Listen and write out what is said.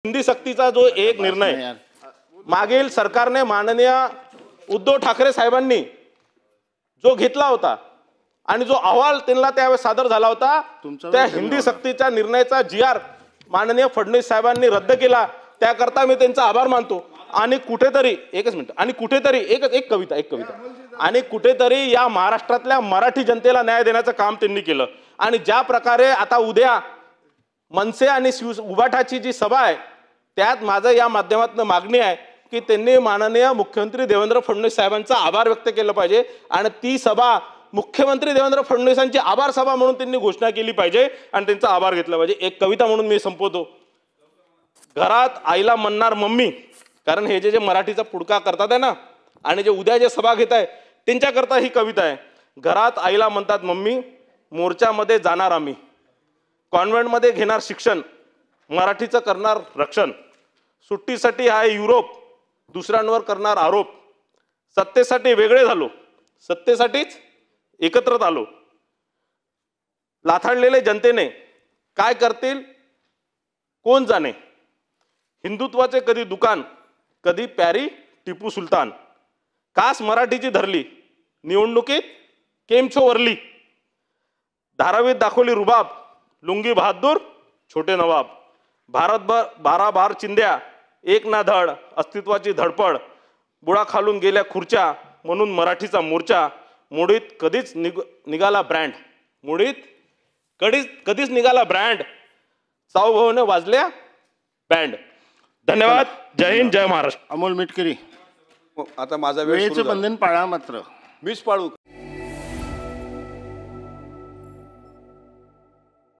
हिंदी सक्तीचा जो एक निर्णय मागील सरकारने माननीय उद्धव ठाकरे साहेबांनी जो घेतला होता आणि जो अहवाल त्यांना त्यावेळेस सादर झाला होता, त्या हिंदी सक्तीच्या निर्णयाचा GR माननीय फडणवीस साहेबांनी रद्द केला, त्याकरता मी त्यांचा आभार मानतो। आणि कुठेतरी एकच मिनिट, आणि कुठेतरी एक कविता आणि कुठेतरी या महाराष्ट्रातल्या मराठी जनतेला न्याय देण्याचं काम त्यांनी केलं। आणि ज्या प्रकारे आता उद्या मनसे आणि उबाठाची जी सभा आहे, त्यात माझं या माध्यमातून मागणी आहे की त्यांनी माननीय मुख्यमंत्री देवेंद्र फडणवीस साहेबांचा आभार व्यक्त केलं पाहिजे आणि ती सभा मुख्यमंत्री देवेंद्र फडणवीसांची आभार सभा म्हणून त्यांनी घोषणा केली पाहिजे आणि त्यांचा आभार घेतला पाहिजे। एक कविता म्हणून मी संपवतो। घरात आईला म्हणणार मम्मी, कारण हे जे मराठीचा पुडका करतात आहे ना, आणि जे उद्या जे सभा घेत आहे त्यांच्याकरता ही कविता आहे। घरात आईला म्हणतात मम्मी, मोर्चामध्ये जाणार आम्ही, कॉन्व्हेंटमध्ये घेणार शिक्षण, मराठीचं करणार रक्षण, सुट्टीसाठी आहे युरोप, दुसऱ्यांवर करणार आरोप, सत्तेसाठी वेगळे झालो, सत्तेसाठीच एकत्रित आलो, लाथाडलेले जनतेने काय करतील कोण जाणे, हिंदुत्वाचे कधी दुकान, कधी प्यारी टिपू सुलतान, कास मराठीची धरली, निवडणुकीत केमछो वरली, धारावीत दाखवली रुबाब, लुंगी बहादूर छोटे नवाब, भारतभर 12 बार चिंध्या, एक ना धड, अस्तित्वाची धडपड, बुडा खालून गेल्या खुर्च्या, म्हणून मराठीचा मोर्चा, मोडीत कधीच निघाला ब्रँड, मोडीत कधीच निघाला ब्रँड, सावभावने वाजल्या बँड। धन्यवाद। जय हिंद, जय महाराष्ट्र। अमोल मिटकरी, आता माझा वेळ वेळेचं बंधन पाळा मात्र। मीच पाळू।